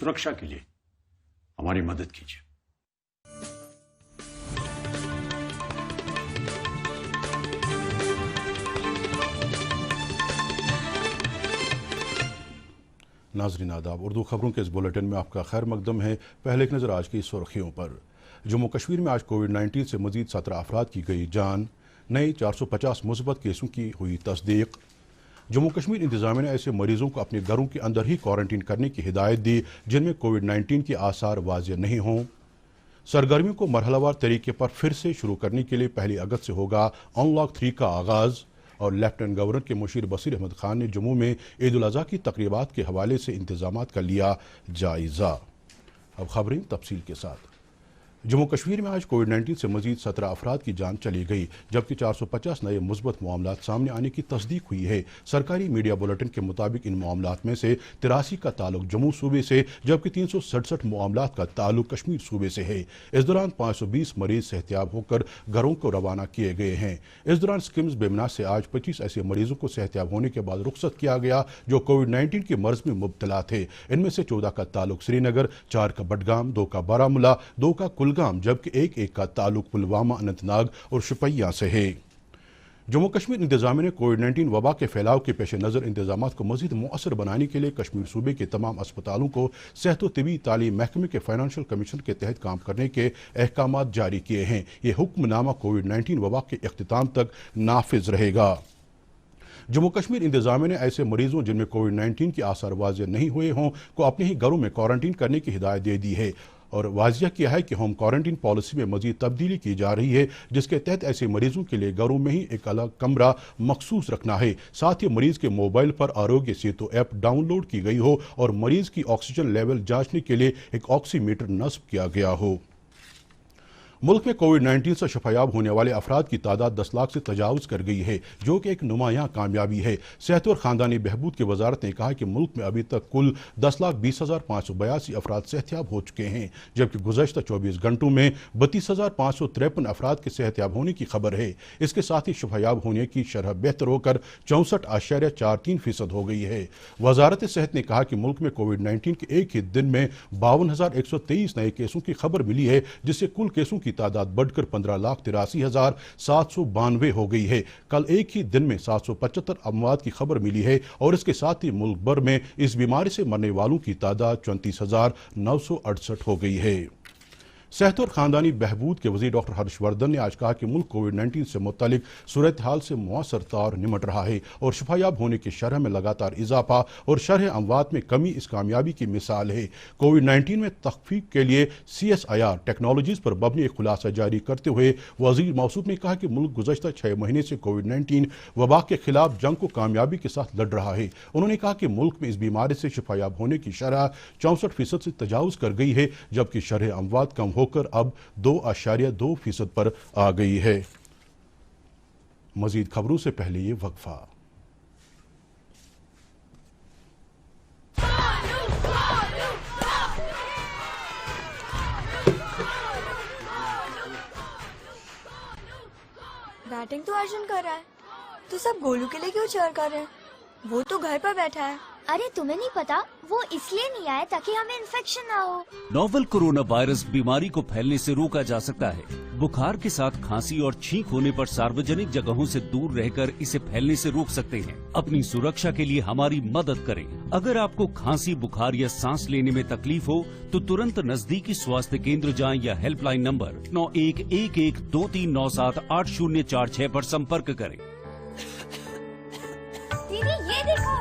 सुरक्षा के लिए हमारी मदद कीजिए। नाज़रीन आदाब, उर्दू खबरों के इस बुलेटिन में आपका खैर मकदम है। पहले एक नज़र आज की सुर्खियों पर। जम्मू कश्मीर में आज कोविड-19 से मजीद 17 अफराद की गई जान। नए 450 मुस्बत केसों की हुई तस्दीक। जम्मू कश्मीर इंतज़ामिया ने ऐसे मरीजों को अपने घरों के अंदर ही क्वारंटीन करने की हिदायत दी जिनमें कोविड-19 के आसार वाज़ेह नहीं हों। सरगर्मियों को मरहलावार तरीके पर फिर से शुरू करने के लिए 1 अगस्त से होगा अनलॉक 3 का आगाज़। और लेफ्टिनेंट गवर्नर के मुशीर बसीर अहमद खान ने जम्मू में ईद उल अज़हा की तकरीबात के हवाले से इंतज़ामात का लिया जायज़ा। अब खबरें तफसील के साथ। जम्मू कश्मीर में आज कोविड-19 से मजीद 17 अफराद की जान चली गई, जबकि 450 नए मुस्बत मामलात सामने आने की तस्दीक हुई है। सरकारी मीडिया बुलेटिन के मुताबिक इन मामलात में से 83 का ताल्लुक जम्मू सूबे से, जबकि 367 मामलात का ताल्लुक कश्मीर सूबे से है। इस दौरान 520 मरीज सेहतियाब होकर घरों को रवाना किए गए हैं। इस दौरान स्किम्स बेमना से आज 25 ऐसे मरीजों को सेहतियाब होने के बाद रुखसत किया गया जो कोविड-19 के मर्ज में मुब्तला थे। इनमें से 14 का ताल्लुक श्रीनगर, 4 का बडगाम, 2 का बारामूला, 2 का कुलगाम, जबकि एक का ताल्लुक पुलवामा, अनंतनाग और शुपिया से है। जम्मू कश्मीर इंतज़ामिया ने कोविड-19 वबा के फैलाव के पेश नज़र इंतजामात को मज़ीद मुअस्सर बनाने के लिए कश्मीर सूबे के तमाम अस्पतालों को सेहत व तिबी तालीम महकमे के फाइनेंशियल कमीशन के तहत काम करने के अहकामात जारी किए हैं। ये हुक्मनामा कोविड-19 वबा के इख्तिताम तक नाफिज रहेगा। जम्मू कश्मीर इंतज़ामिया ने ऐसे मरीजों जिनमें कोविड-19 के आसार वाज़ेह नहीं हुए हों को अपने ही घरों में क्वारंटीन करने की हिदायत दे दी है और वाजिया किया है कि होम क्वारंटीन पॉलिसी में मजीद तब्दीली की जा रही है, जिसके तहत ऐसे मरीजों के लिए घरों में ही एक अलग कमरा मखसूस रखना है। साथ ही मरीज के मोबाइल पर आरोग्य सेतु ऐप डाउनलोड की गई हो और मरीज की ऑक्सीजन लेवल जांचने के लिए एक ऑक्सीमीटर नस्ब किया गया हो। मुल्क में कोविड-19 से शफायाब होने वाले अफराद की तादाद 10 लाख से तजावुज़ कर गई है, जो कि एक नुमायां कामयाबी है। सेहत और ख़ानदानी बहबूद की वजारत ने कहा कि मुल्क में अभी तक कुल 10,20,582 अफराद सेहतियाब हो चुके हैं, जबकि गुज़श्ता 24 घंटों में 32,553 अफराद के सेहतियाब होने की खबर है। इसके साथ ही शफायाब होने की शरह बेहतर होकर 64.43% हो गई है। वजारत सेहत ने कहा कि मुल्क में कोविड-19 के एक ही दिन में 52,123 नए केसों की खबर मिली है, जिससे कुल केसों की तादाद बढ़कर 15,83,792 हो गई है। कल एक ही दिन में 775 अमवात की खबर मिली है और इसके साथ ही मुल्क भर में इस बीमारी से मरने वालों की तादाद 34,968 हो गई है। सेहत और ख़ानदानी बहबूद के वज़ीर डॉक्टर हर्षवर्धन ने आज कहा कि मुल्क कोविड-19 से मुतालिक सूरत हाल से मुअस्सर तौर निमट रहा है और शफायाब होने की शरह में लगातार इजाफा और शरह अमवात में कमी इस कामयाबी की मिसाल है। कोविड-19 में तख़फ़ीफ़ के लिए CSIR टेक्नोलॉजीज़ पर मबनी एक खुलासा जारी करते हुए वज़ीर मौसूफ ने कहा कि मुल्क गुज़श्ता 6 महीने से कोविड-19 वबा के खिलाफ जंग को कामयाबी के साथ लड़ रहा है। उन्होंने कहा कि मुल्क में इस बीमारी से शफायाब होने की शरह 64% से तजावुज़ कर गई है, जबकि शरह अमवात कम होकर अब 2.2% पर आ गई है। मजीद खबरों से पहले ये वक्फा। बैटिंग तो अर्जुन कर रहा है, तो सब गोलू के लिए क्यों चीयर कर रहे हैं? वो तो घर पर बैठा है। अरे तुम्हें नहीं पता, वो इसलिए नहीं आया ताकि हमें इन्फेक्शन ना हो। नोवेल कोरोना वायरस बीमारी को फैलने से रोका जा सकता है। बुखार के साथ खांसी और छींक होने पर सार्वजनिक जगहों से दूर रहकर इसे फैलने से रोक सकते हैं। अपनी सुरक्षा के लिए हमारी मदद करें। अगर आपको खांसी, बुखार या सांस लेने में तकलीफ हो तो तुरंत नजदीकी स्वास्थ्य केंद्र जाएं या हेल्पलाइन नंबर 911123978046 पर संपर्क करें। दीदी ये देखो।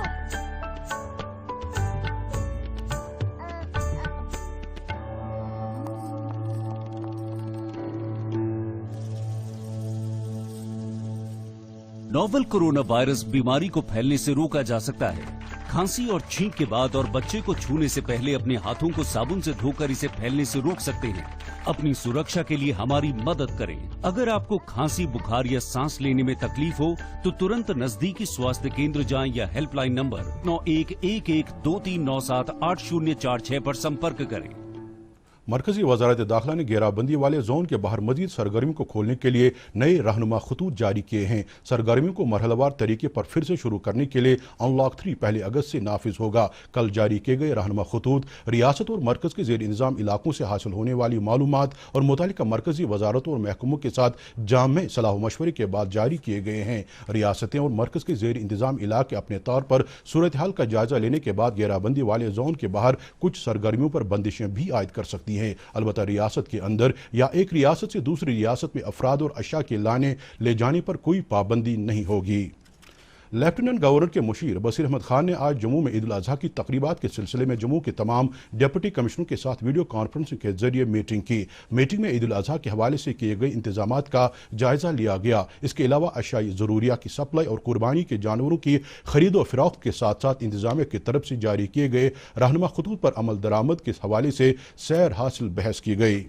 नोवेल कोरोना वायरस बीमारी को फैलने से रोका जा सकता है। खांसी और छींक के बाद और बच्चे को छूने से पहले अपने हाथों को साबुन से धोकर इसे फैलने से रोक सकते हैं। अपनी सुरक्षा के लिए हमारी मदद करें। अगर आपको खांसी, बुखार या सांस लेने में तकलीफ हो तो तुरंत नजदीकी स्वास्थ्य केंद्र जाएं या हेल्पलाइन नंबर 911123978046 पर संपर्क करें। मरकजी वजारत दाखिला ने घेराबंदी वाले जोन के बाहर मजीद सरगर्मियों को खोलने के लिए नए रहनुमा खतूत जारी किए हैं। सरगर्मियों को मरहलवार तरीके पर फिर से शुरू करने के लिए अनलॉक 3 पहले अगस्त से नाफिज होगा। कल जारी किए गए रहनुमा खतूत रियासत और मरकज के जेर इंतजाम इलाकों से हासिल होने वाली मालूमात और मुतालिका मरकजी वजारतों और महकमों के साथ जाम सलाह मशवरे के बाद जारी किए गए हैं। रियासतें और मरकज के जेर इंतजाम इलाके अपने तौर पर सूरत हाल का जायजा लेने के बाद घेराबंदी वाले जोन के बाहर कुछ सरगर्मियों पर बंदिशें भी आयद कर सकती हैं। अलबत्ता रियासत के अंदर या एक रियासत से दूसरी रियासत में अफराद और अशया के लाने ले जाने पर कोई पाबंदी नहीं होगी। लेफ्टिनेंट गवर्नर के मुशीर बशीर अहमद खान ने आज जम्मू में ईद उल अजहा की तकरीबात के सिलसिले में जम्मू के तमाम डिप्टी कमिश्नरों के साथ वीडियो कॉन्फ्रेंसिंग के जरिए मीटिंग की। मीटिंग में ईद उल अजहा के हवाले से किए गए इंतजामात का जायजा लिया गया। इसके अलावा अशाई ज़रूरिया की सप्लाई और कुर्बानी के जानवरों की खरीद और फरोख्त के साथ साथ इंतजामिया की तरफ से जारी किए गए रहनुमा खतूत पर अमल दरामद के हवाले से सैर हासिल बहस की गई।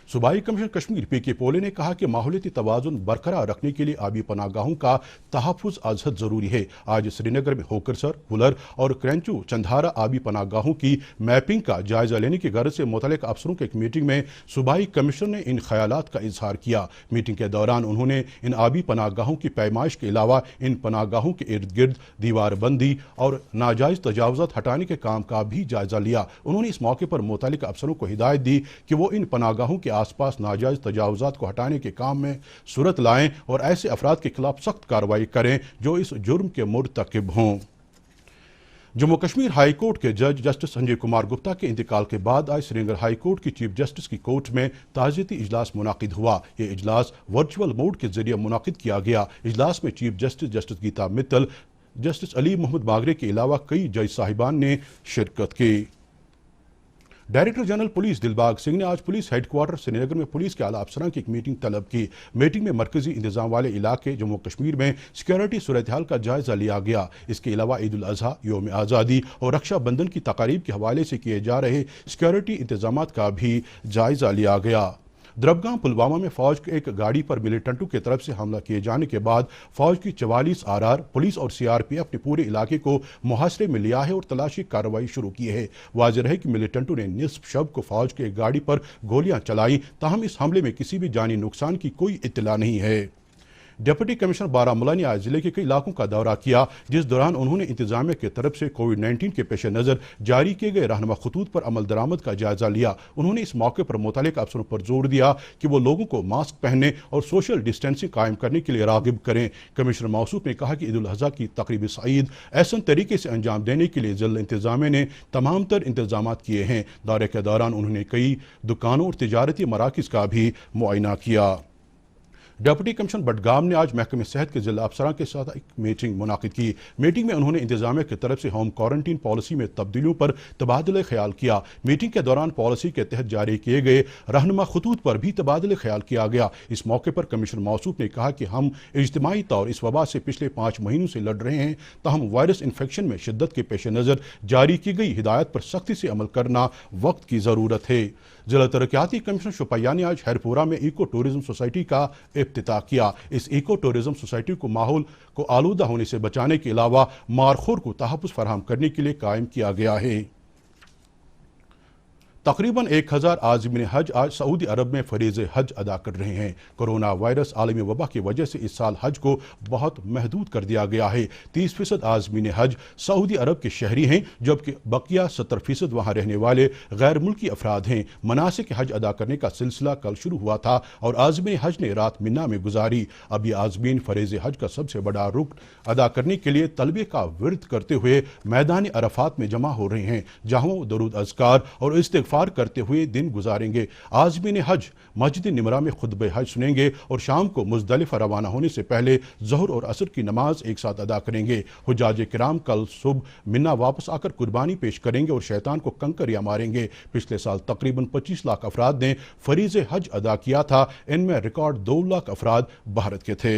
सूबाई कमिश्नर कश्मीर पीके पोले ने कहा कि माहौलियाती तवाज़ुन बरकरार रखने के लिए आबी पनाहगाहों का तहफ़्फ़ुज़ अज़हद ज़रूरी है। आज श्रीनगर में होकरसर, वुलर और क्रैंचू चंधारा आबी पनाहगाहों की मैपिंग का जायजा लेने की गर्ज से मुतल्लिक़ अफसरों की एक मीटिंग में सूबाई कमिश्नर ने इन ख्यालात का इजहार किया। मीटिंग के दौरान उन्होंने इन आबी पनाहगाहों की पैमाइश के अलावा इन पनाहगाहों के इर्द गिर्द दीवारबंदी और नाजायज़ तजावुज़ात हटाने के काम का भी जायजा लिया। उन्होंने इस मौके पर मुतल्लिक़ अफसरों को हिदायत दी कि वो इन पनाहगाहों के आसपास नाजायज तजावुज़ात को हटाने के काम में सूरत लाएं और ऐसे अफराद के खिलाफ सख्त कार्रवाई करें जो इस जुर्म के मुर्तकिब हों। जम्मू कश्मीर हाई कोर्ट के जज जस्टिस संजय कुमार गुप्ता के इंतकाल के बाद आज श्रीनगर हाई कोर्ट की चीफ जस्टिस की कोर्ट में ताज़ियती इजलास मुनाकिद हुआ। ये इजलास वर्चुअल मोड के जरिए मुनाकिद किया गया। इजलास में chief justice justice Geeta Mittal, justice Ali Mohammad Bagre के अलावा कई जज साहिबान ने शिरकत की। Director general police Dilbag Singh ने आज पुलिस हेडक्वार्टर श्रीनगर में पुलिस के आला अफसरान की एक मीटिंग तलब की। मीटिंग में मरकजी इंतजाम वाले इलाके जम्मू कश्मीर में सिक्योरिटी सूरत हाल का जायजा लिया गया। इसके अलावा ईद उल अजहा, यौम आज़ादी और रक्षाबंधन की तकारीब के हवाले से किए जा रहे सिक्योरिटी इंतजामात का भी जायजा लिया गया। द्रबगाम पुलवामा में फौज के एक गाड़ी पर मिलिटेंटों की तरफ से हमला किए जाने के बाद फौज की 44 आरआर, पुलिस और सीआरपीएफ ने पूरे इलाके को मुहासरे में लिया है और तलाशी कार्रवाई शुरू की है। वाज़ेह है कि मिलिटेंटों ने निस्फ शब को फौज के एक गाड़ी पर गोलियां चलाई, ताहम इस हमले में किसी भी जानी नुकसान की कोई इत्तला नहीं है। डिप्टी कमिश्नर बारामूला ने आज जिले के कई इलाकों का दौरा किया, जिस दौरान उन्होंने इंतजामिया की तरफ से कोविड-19 के पेश नज़र जारी किए गए रहनुमा खतूत पर अमल दरामद का जायजा लिया। उन्होंने इस मौके पर मुतल्लिक़ अफसरों पर जोर दिया कि वो लोगों को मास्क पहनने और सोशल डिस्टेंसिंग कायम करने के लिए रागिब करें। कमिश्नर मौसूफ ने कहा कि ईद उल अज़हा की तकरीबी सईद ऐसा तरीके से अंजाम देने के लिए जिला इंतजामिया ने तमाम तर इंतजाम किए हैं। दौरे के दौरान उन्होंने कई दुकानों और तिजारती मराकिज़ का भी मुआयना किया। डिप्टी कमिश्नर बडगाम ने आज महकमे सेहत के जिला अफसरान के साथ एक मीटिंग मुनाकिद की। मीटिंग में उन्होंने इंतजामिया की तरफ से होम क्वारंटीन पॉलिसी में तब्दीलियों पर तबादले ख्याल किया। मीटिंग के दौरान पॉलिसी के तहत जारी किए गए रहनुमा खतूत पर भी तबादले ख्याल किया गया। इस मौके पर कमिश्नर मौसूफ ने कहा कि हम इज्तिमाई तौर इस वबा से पिछले 5 महीनों से लड़ रहे हैं, ताहम वायरस इन्फेक्शन में शिद्दत के पेश नज़र जारी की गई हिदायत पर सख्ती से अमल करना वक्त की ज़रूरत है। जिला तरक्याती कमिश्नर शुपैया ने आज हैरपुरा में इको टूरिज्म सोसाइटी का इफ्तिताह किया। इस इको टूरिज्म सोसाइटी को माहौल को आलूदा होने से बचाने के अलावा मारखोर को तहफ़्फ़ुज़ फराहम करने के लिए कायम किया गया है। तकरीबन 1000 आज़मीन हज आज सऊदी अरब में फरीज़ हज अदा कर रहे हैं। कोरोना वायरस आलमी वबा की वजह से इस साल हज को बहुत महदूद कर दिया गया है। 30% आज़मीन हज सऊदी अरब के शहरी हैं, जबकि बकिया 70% वहाँ रहने वाले गैर मुल्की अफराद हैं। मनासिक हज अदा करने का सिलसिला कल शुरू हुआ था और आज़मीन हज ने रात मिना में गुजारी। अब ये आज़मीन फरीज़ हज का सबसे बड़ा रुकन अदा करने के लिए तलबे का विर्द करते हुए मैदान अरफात में जमा हो रहे हैं, जहाँ वो दरूद अज़कार और इस्तिग़फ़ार करते हुए दिन गुजारेंगे। आज़मीन हज मस्जिद निमरा में खुतबे हज सुनेंगे और शाम को मुज़दलिफ़ा रवाना होने से पहले ज़ोहर और असर की नमाज एक साथ अदा करेंगे। हुज्जाज किराम कल सुबह मिना वापस आकर कुर्बानी पेश करेंगे और शैतान को कंकर या मारेंगे। पिछले साल तकरीबन 25 लाख अफराद ने फरीज़ हज अदा किया था। इनमें रिकॉर्ड 2 लाख अफराद भारत के थे।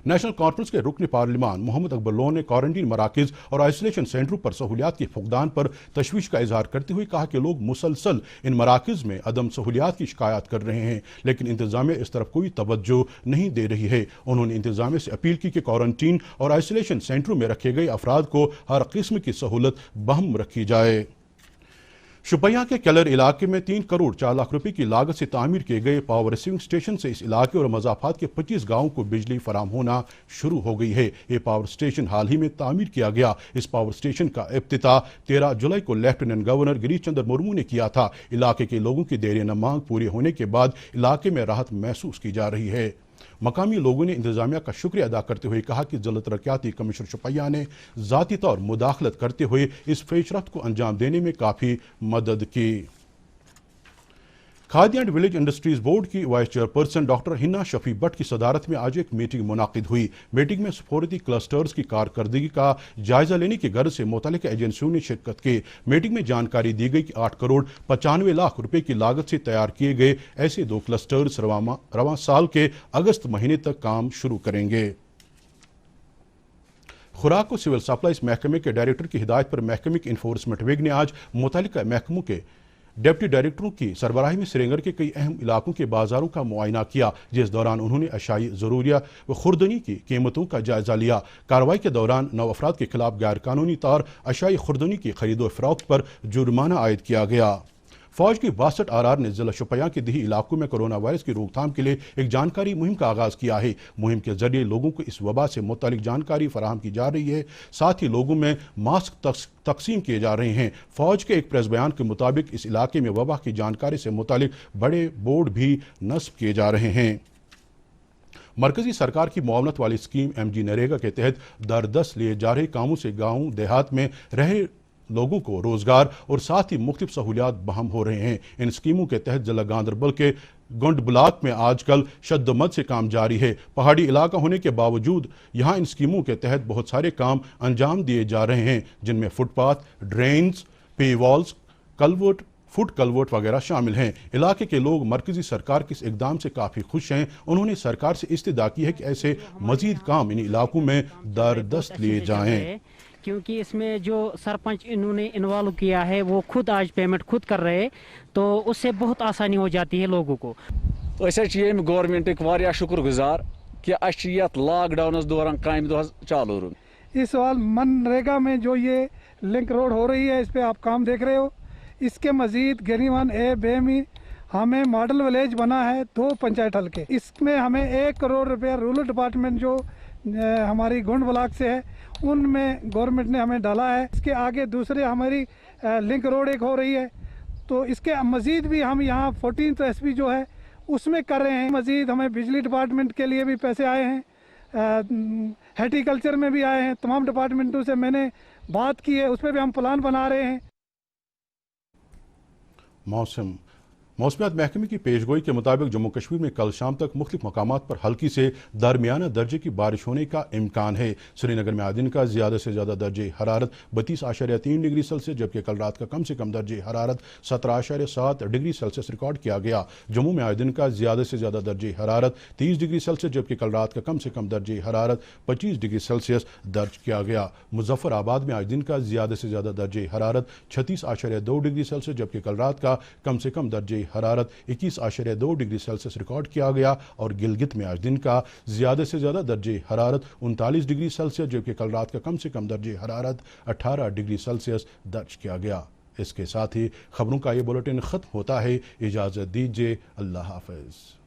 नेशनल कॉन्फ्रेंस के रुकन पार्लिमान मोहम्मद अकबर लोन ने क्वारंटीन मराकज़ और आइसोलेशन सेंटरों पर सहूलियात के फुकदान पर तशवीश का इजहार करते हुए कहा कि लोग मुसलसल इन मराकज़ में अदम सहूलियात की शिकायत कर रहे हैं, लेकिन इंतजामिया इस तरफ कोई तवज्जो नहीं दे रही है। उन्होंने इंतजामिया से अपील की कि क्वारंटीन और आइसोलेशन सेंटरों में रखे गए अफराद को हर किस्म की सहूलत बहम रखी जाए। شپیاں کے کیلر علاقے میں 3 کروڑ 4 لاکھ روپے کی لاگت سے تعمیر کیے گئے پاور ریسیونگ اسٹیشن سے اس علاقے اور مضافات کے 25 گاؤں کو بجلی فراہم ہونا شروع ہو گئی ہے۔ یہ پاور اسٹیشن حال ہی میں تعمیر کیا گیا۔ اس پاور اسٹیشن کا افتتاح 13 جولائی کو لیفٹیننٹ گورنر گریش چندر مرمو نے کیا تھا۔ علاقے کے لوگوں کی دیرینہ مانگ پوری ہونے کے بعد علاقے میں راحت محسوس کی جا رہی ہے۔ مقامی لوگوں نے انتظامیہ کا شکریہ ادا کرتے ہوئے کہا کہ ضلع ترقیاتی کمشنر شپیاں نے ذاتی طور مداخلت کرتے ہوئے اس پیش رفت کو انجام دینے میں کافی مدد کی۔ Khadi and village industries board کی وائس چیئرپرسن ڈاکٹر ہنا شفیع بٹ کی صدارت میں آج ایک میٹنگ منعقد ہوئی۔ میٹنگ میں سفارتی کلسٹرز کی کارکردگی کا جائزہ لینے کی غرض سے متعلقہ ایجنسیوں نے شرکت کی۔ میٹنگ میں جانکاری دی گئی کہ 8 کروڑ 95 لاکھ روپے کی لاگت سے تیار کیے گئے ایسے 2 کلسٹرز رواں سال کے اگست مہینے تک کام شروع کریں گے۔ خوراک و سول سپلائز محکمے کے ڈائریکٹر کی ہدایت پر محکمے کے انفورسمنٹ ونگ نے آج متعلقہ محکموں کے ڈپٹی ڈائریکٹروں کی سربراہی میں سری نگر کے کئی اہم علاقوں کے بازاروں کا معائنہ کیا، جس دوران انہوں نے اشیاء ضروریہ و خوردنی کی قیمتوں کا جائزہ لیا۔ کارروائی کے دوران 9 افراد کے خلاف غیر قانونی طور اشیاء خوردنی کی خرید و فروخت پر جرمانہ عائد کیا گیا۔ فوج کی 62 RR نے ضلع شپیاں کے دیہی علاقوں میں کرونا وائرس کی روک تھام کے لیے ایک جانکاری مہم کا آغاز کیا ہے۔ مہم کے ذریعے لوگوں کو اس وبا سے متعلق جانکاری فراہم کی جا رہی ہے، ساتھ ہی لوگوں میں ماسک تقسیم کیے جا رہے ہیں۔ فوج کے ایک پریس بیان کے مطابق اس علاقے میں وبا کی جانکاری سے متعلق بڑے بورڈ بھی نصب کیے جا رہے ہیں۔ مرکزی سرکار کی معاونت والی اسکیم MG نریگا کے تحت دردست لیے جا رہے کاموں سے گاؤں دیہات میں رہے لوگوں کو روزگار اور ساتھ ہی مختلف سہولیات بہم ہو رہے ہیں۔ ان اسکیموں کے تحت ضلع گاندربل کے گنڈ بلاک میں آج کل شد و مد سے کام جاری ہے۔ پہاڑی علاقہ ہونے کے باوجود یہاں ان اسکیموں کے تحت بہت سارے کام انجام دیے جا رہے ہیں، جن میں فٹ پاتھ، ڈرینز، پے والز، کلورٹ، فٹ کلورٹ وغیرہ شامل ہیں۔ علاقے کے لوگ مرکزی سرکار کے اس اقدام سے کافی خوش ہیں۔ انہوں نے سرکار سے استدعا کی ہے کہ ایسے مزید کام ان علاقوں میں دردست لیے جائیں، کیونکہ اس میں جو سرپنچ انہوں نے انوالو کیا ہے وہ خود آج پیمنٹ خود کر رہے، تو اس سے بہت آسانی ہو جاتی ہے لوگوں کو۔ گورنمنٹ واریاہ شکر گزار کہ اس لاک ڈاؤنس دوران کام دہ چالو روم۔ اس سوال منریگا میں جو یہ لنک روڈ ہو رہی ہے، اس پہ آپ کام دیکھ رہے ہو، اس کے مزید گریوان اے بیمی ہمیں ماڈل ولیج بنا ہے 2 پنچایت حلقے، اس میں ہمیں 1 کروڑ روپیہ رورل ڈپارٹمنٹ جو ہماری گنڈ بلاک سے ہے ان میں گورنمنٹ نے ہمیں ڈالا ہے۔ اس کے آگے دوسرے ہماری لنک روڈ ایک ہو رہی ہے، تو اس کے مزید بھی ہم یہاں 14th SP جو ہے اس میں کر رہے ہیں۔ مزید ہمیں بجلی ڈپارٹمنٹ کے لیے بھی پیسے آئے ہیں، ہارٹیکلچر میں بھی آئے ہیں، تمام ڈپارٹمنٹوں سے میں نے بات کی ہے، اس پہ بھی ہم پلان بنا رہے ہیں۔ موسمیات محکمے کی پیشگوئی کے مطابق جموں کشمیر میں کل شام تک مختلف مقامات پر ہلکی سے درمیانہ درجے کی بارش ہونے کا امکان ہے۔ سری نگر میں آج دن کا زیادہ سے زیادہ درجہ حرارت 32.3 ڈگری سیلسیس جبکہ کل رات کا کم سے کم درجہ حرارت 17.7 ڈگری سیلسیس ریکارڈ کیا گیا۔ جموں میں آج دن کا زیادہ سے زیادہ درجہ حرارت 30 ڈگری سیلسیس جبکہ کل رات کا کم سے کم درجہ حرارت 25 ڈگری سیلسیس درج کیا گیا۔ مظفر آباد میں آج دن کا زیادہ سے زیادہ درجہ حرارت 36.2 ڈگری سیلسیس جبکہ کل رات کا کم سے کم درجہ حرارت 21.2 ڈگری سیلسیس ریکارڈ کیا گیا، اور گلگت میں آج دن کا زیادہ سے زیادہ درجہ حرارت 39 ڈگری سیلسیس جبکہ کل رات کا کم سے کم درجہ حرارت 18 ڈگری سیلسیس درج کیا گیا۔ اس کے ساتھ ہی خبروں کا یہ بلیٹن ختم ہوتا ہے۔ اجازت دیجیے، اللہ حافظ۔